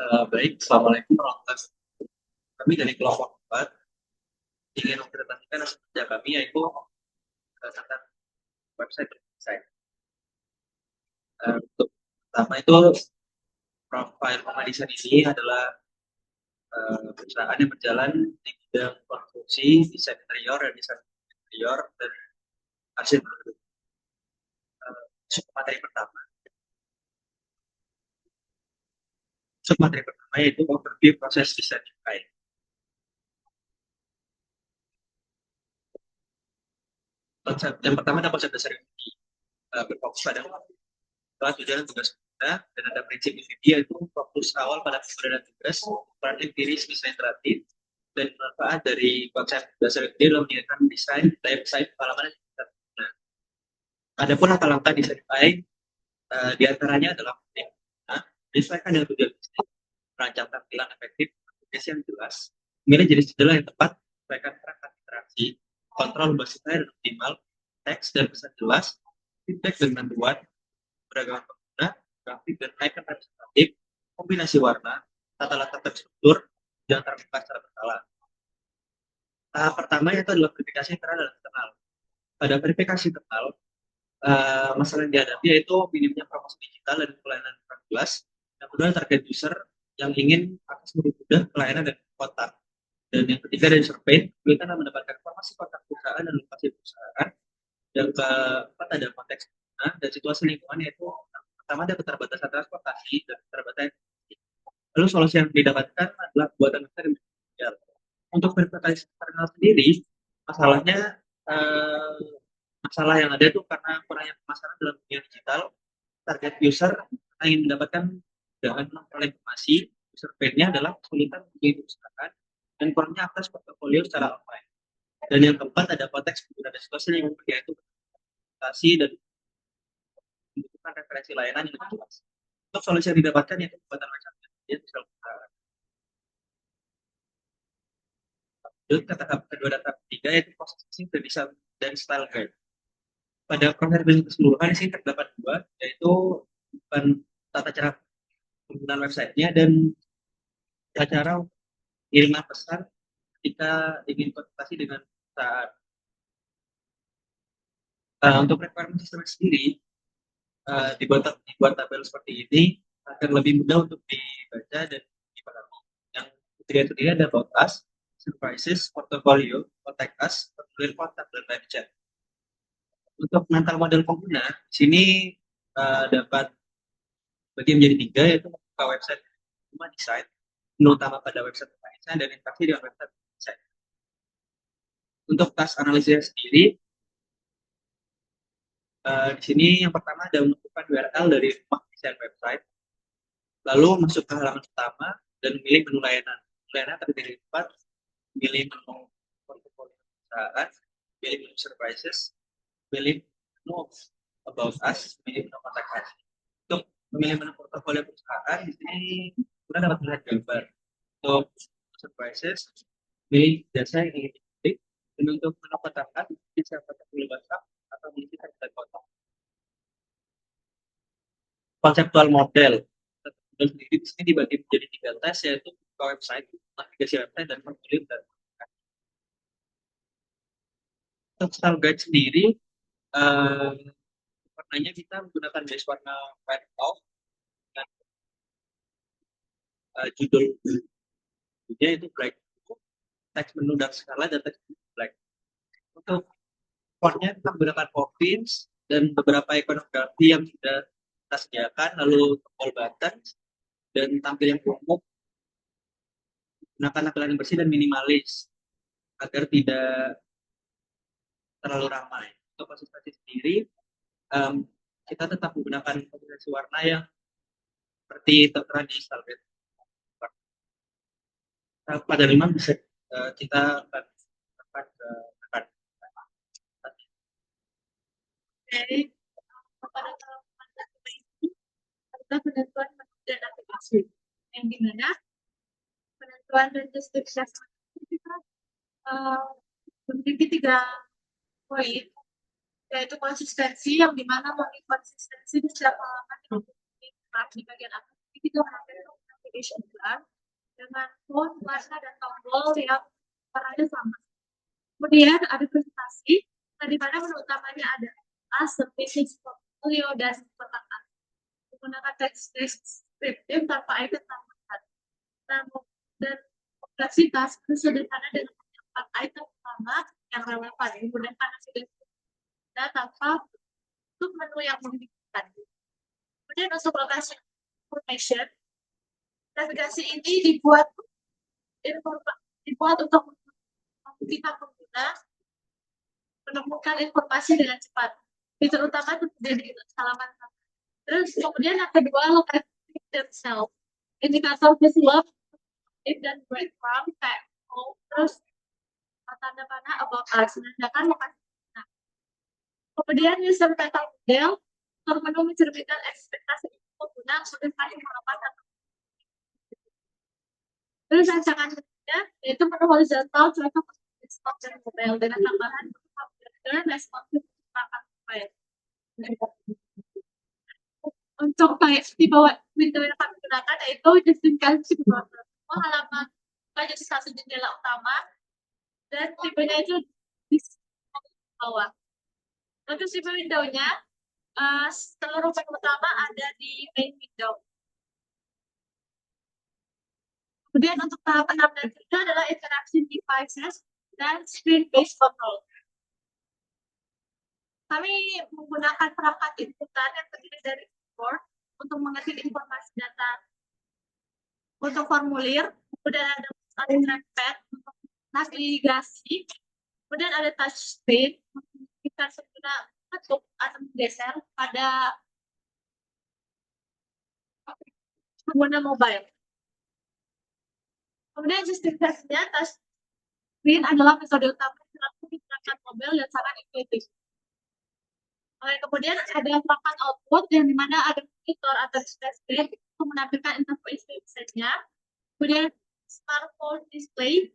Baik, Assalamualaikum warahmatullahi wabarakatuh. Kami dari kelompok 4 ingin mempresentasikan hasil kerja kami yaitu tentang website desain. Untuk pertama itu profil Mama Desain ini adalah perusahaan yang berjalan di bidang konstruksi, desain interior, dan desain interior dan arsitektur. Submateri pertama, submateri pertama yaitu overview proses desain UI. Konsep yang pertama adalah konsep dasar UI, berfokus pada telah tujuan tugas kita dan ada prinsip IVP yaitu fokus awal pada keberadaan tugas, peran empiris bisa interaktif, dan manfaat dari konsep dasar IVP dalam meningkatkan desain, daya saing, pengalaman, dan kita. Nah, adapun langkah-langkah desain baik diantaranya adalah menyesuaikan dengan tujuan bisnis, merancang tampilan efektif, aplikasi yang jelas, memilih jenis jendela yang tepat, menyesuaikan perangkat interaksi, kontrol basis dan optimal, teks dan pesan jelas, feedback dan bantuan, beragam pengguna, grafik dan icon representatif, kombinasi warna, tata letak terstruktur, dan terbuka secara berkala. Tahap pertama itu adalah verifikasi internal dan eksternal. Pada verifikasi internal, masalah yang dihadapi yaitu minimnya promosi digital dan pelayanan kurang jelas, yang kedua target user yang ingin akses lebih mudah pelayanan dan kontak. Dan yang ketiga dari survei, kita mendapatkan informasi kontak perusahaan dan lokasi perusahaan. Yang keempat ada konteks dan situasi lingkungan yaitu pertama ada keterbatasan transportasi dan keterbatasan. Lalu solusi yang didapatkan adalah buatan website yang digital. Untuk verifikasi internal sendiri, masalahnya eh, masalah yang ada itu karena kurangnya pemasaran dalam dunia digital, target user ingin mendapatkan dengan memperoleh informasi, user base-nya adalah kesulitan menjadi perusahaan dan kurangnya akses portofolio secara online. Dan yang keempat ada konteks pengguna dan situasi yang yaitu verifikasi dan membutuhkan referensi layanan yang lebih jelas. Untuk solusi yang didapatkan yaitu pembuatan website yang bisa tahap kedua dan tahap ketiga yaitu proses desain dan desain dan style guide. Pada proses desain keseluruhan di sini terdapat dua, yaitu tata cara penggunaan websitenya dan tata cara kiriman pesan ketika ingin konsultasi dengan saat untuk requirement system sendiri dibuat tabel seperti ini agar lebih mudah untuk dibaca dan dipahami. Yang ketiga ada about us, surprises, portfolio, contact us, formulir kontak dan live chat. Untuk mental model pengguna, di sini dapat bagi menjadi tiga, yaitu membuka website rumah desain, menu utama pada website desain, dan interaksi dengan website desain. Untuk task analisisnya sendiri, di sini yang pertama ada menentukan URL dari rumah desain website, lalu masuk ke halaman pertama dan memilih menu layanan. Layanan terdiri dari 4, pilih menu portfolio perusahaan, pilih menu surprises, pilih menu about us, pilih menu kontak us. Untuk memilih menu portfolio perusahaan, di sini kita dapat melihat gambar. Untuk surprises, pilih jasa yang ingin diklik, dan untuk menu kontak us, bisa kontak melalui WhatsApp atau mengisi kartu kontak. Konseptual model sendiri di sini dibagi menjadi 3 tes, yaitu buka website, navigasi website, dan formulir dan untuk style guide sendiri warnanya kita menggunakan base warna white off dan judulnya itu black, teks menu dark skala dan teks menu black. Untuk fontnya kita menggunakan province dan beberapa ikonografi yang sudah kita sediakan, lalu tombol button dan tampil yang umum, gunakan tampilan yang bersih dan minimalis agar tidak terlalu ramai. Untuk konsistensi sendiri, kita tetap menggunakan kombinasi warna yang seperti tertera di style guide. Pada 5 bisa kita akan pada ada penentuan dan aplikasi yang dimana penentuan dan justifikasi kita memiliki 3 poin, yaitu konsistensi yang dimana konsistensi di setiap halaman di bagian atas itu navigation bar dengan font, warna, dan tombol yang warnanya sama. Kemudian ada presentasi, di mana menu utamanya adalah services portfolio dan kotak menggunakan teks deskriptif tanpa icon tambahan. Dan kompleksitas sederhana dengan 4 item utama yang relevan, menggunakan dan tanpa untuk menu yang membingungkan. Kemudian untuk lokasi information, navigasi ini dibuat untuk kita pengguna menemukan informasi dengan cepat. Fitur utama itu jadi halaman. Terus kemudian yang kedua, lokasi themselves, indikator visual dan breadcrumb kayak terus tanda panah about us, menandakan lokasi. Nah, kemudian user data model, menu mencerminkan ekspektasi pengguna sudah paling halaman. Terus rancangan ketiga yaitu menu horizontal cocok untuk desktop dan mobile dengan tambahan dan responsif perangkat mobile. Untuk tipe window yang kami gunakan yaitu justifikasi browser. Halaman jadi satu jendela utama dan tipenya itu di bawah. Untuk tipe window-nya seluruh menu utama ada di main window. Kemudian untuk tahap 6 dan 7 adalah interaction devices dan screen-based control. Kami menggunakan perangkat inputan yang terdiri dari keyboard untuk mengetik informasi data untuk formulir, kemudian ada trackpad untuk navigasi, kemudian ada touchscreen untuk kita segera ketuk atau menggeser pada pengguna mobile. Kemudian justifikasinya, touchscreen adalah metode utama di perangkat mobile dan sangat intuitif. Kemudian ada perangkat output yang dimana ada monitor atau display untuk menampilkan interface-nya. Kemudian smartphone display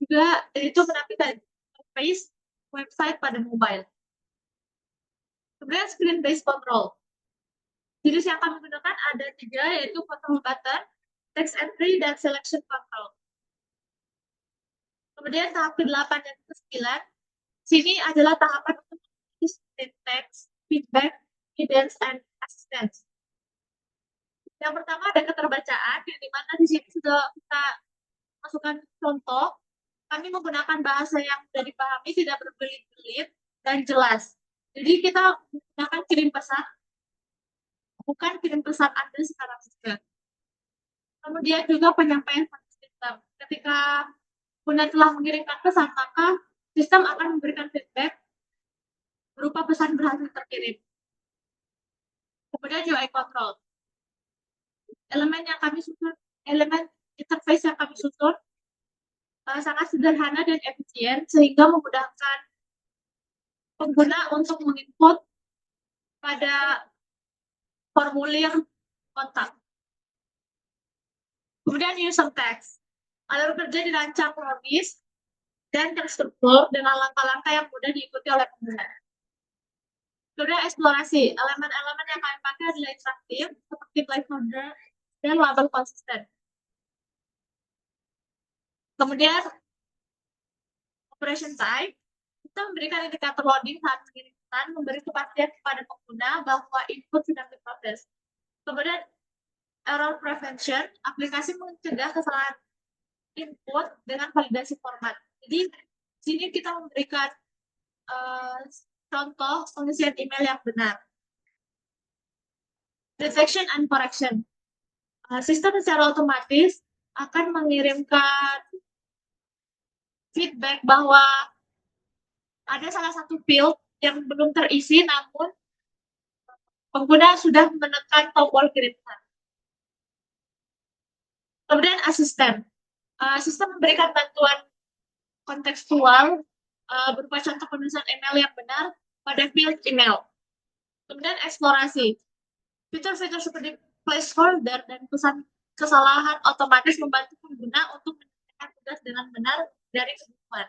juga itu menampilkan interface website pada mobile. Kemudian screen-based control. Jenis yang kami gunakan ada 3, yaitu control button, text entry, dan selection control. Kemudian tahap ke-8 dan ke-9, sini adalah tahapan untuk text, feedback, guidance, and assistance. Yang pertama ada keterbacaan, yang dimana di sini sudah kita masukkan contoh. Kami menggunakan bahasa yang sudah dipahami, tidak berbelit-belit dan jelas. Jadi kita menggunakan kirim pesan, bukan kirim pesan Anda sekarang juga. Kemudian juga penyampaian sistem. Ketika pengguna telah mengirimkan pesan, maka sistem akan memberikan feedback berupa pesan berhasil terkirim. Kemudian UI control. Elemen interface yang kami susun sangat sederhana dan efisien sehingga memudahkan pengguna untuk menginput pada formulir kontak. Kemudian user text. Alur kerja dirancang logis dan terstruktur dengan langkah-langkah yang mudah diikuti oleh pengguna. Kemudian eksplorasi. Elemen-elemen yang kami pakai adalah interaktif, seperti placeholder dan label konsisten. Kemudian operation type, kita memberikan indikator loading saat mengirimkan, memberi kepastian kepada pengguna bahwa input sedang diproses. Kemudian error prevention, aplikasi mencegah kesalahan input dengan validasi format. Jadi sini kita memberikan contoh pengisian email yang benar. Detection and correction. Sistem secara otomatis akan mengirimkan feedback bahwa ada salah satu field yang belum terisi, namun pengguna sudah menekan tombol kirimkan. Kemudian asisten. Sistem memberikan bantuan kontekstual berupa contoh penulisan email yang benar pada field email. Kemudian eksplorasi. Fitur-fitur seperti placeholder dan pesan kesalahan otomatis membantu pengguna untuk menyelesaikan tugas dengan benar dari kebutuhan.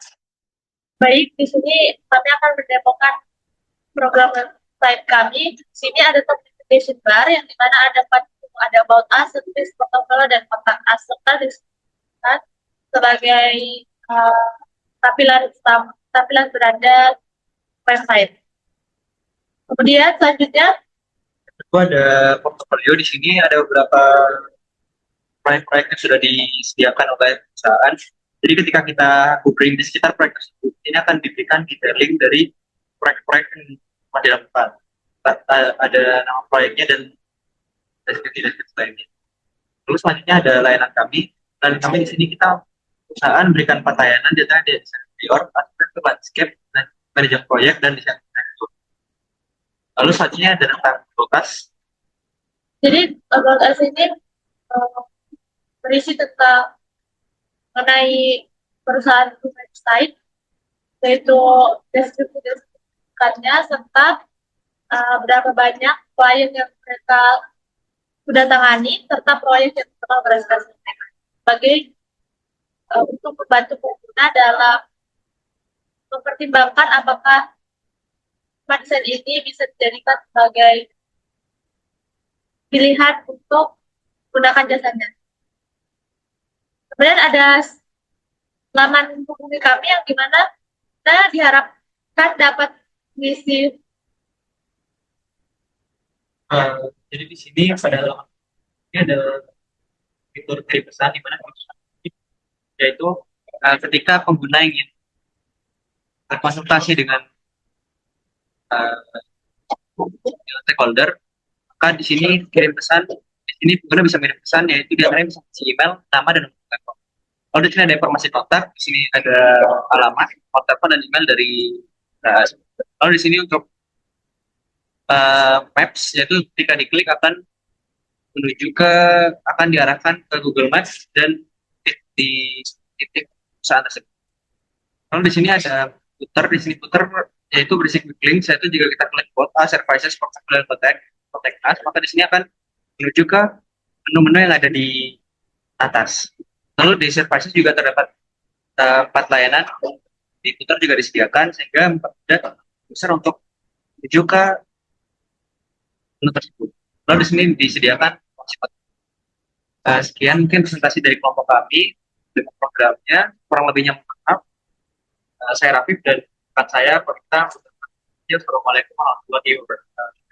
Baik, di sini kami akan mendemokan program website kami. Di sini ada notification bar yang dimana ada 4 ada about us, service portfolio, dan kontak us, serta disebutkan sebagai uh, tampilan beranda website. Kemudian selanjutnya Kedua ada portofolio. Di sini ada beberapa proyek-proyek yang sudah disediakan oleh perusahaan. Jadi ketika kita googling di sekitar proyek tersebut, ini akan diberikan detailing dari proyek-proyek yang telah dilakukan. Ada nama proyeknya dan deskripsi lainnya. Terus selanjutnya ada layanan kami. Layanan kami di sini kita perusahaan berikan pelayanan data desain interior, arsitektur landscape, dan manajer proyek dan desain arsitektur. Lalu selanjutnya ada tentang kulkas. jadi about us ini berisi tentang mengenai perusahaan website, yaitu deskripsinya serta berapa banyak klien yang mereka sudah tangani serta proyek yang telah mereka selesaikan sebagai untuk membantu pengguna dalam mempertimbangkan apakah desain ini bisa dijadikan sebagai pilihan untuk menggunakan jasanya. Kemudian ada laman hubungi kami yang dimana kita diharapkan dapat mengisi. Jadi di sini pada laman ini ada fitur kirim pesan di mana yaitu ketika pengguna ingin berkonsultasi dengan stakeholder, maka di sini kirim pesan. Di sini pengguna bisa kirim pesan, yaitu di antaranya bisa isi email, nama dan nomor telepon. Lalu di sini ada informasi kontak, di sini ada alamat, nomor telepon dan email dari lalu di sini untuk maps, yaitu ketika diklik akan diarahkan ke Google Maps dan di titik perusahaan tersebut. Lalu di sini ada puter, yaitu berisi quick links, yaitu jika kita klik quote services, portfolio, contact us, maka di sini akan menuju ke menu-menu yang ada di atas. Lalu di services juga terdapat 4 layanan, di putar juga disediakan sehingga mempermudah user untuk menuju ke menu tersebut. Lalu di sini disediakan sekian mungkin presentasi dari kelompok kami dengan programnya. Kurang lebihnya maaf. Saya Rafif dan rekan saya Korita. Assalamualaikum warahmatullahi wabarakatuh.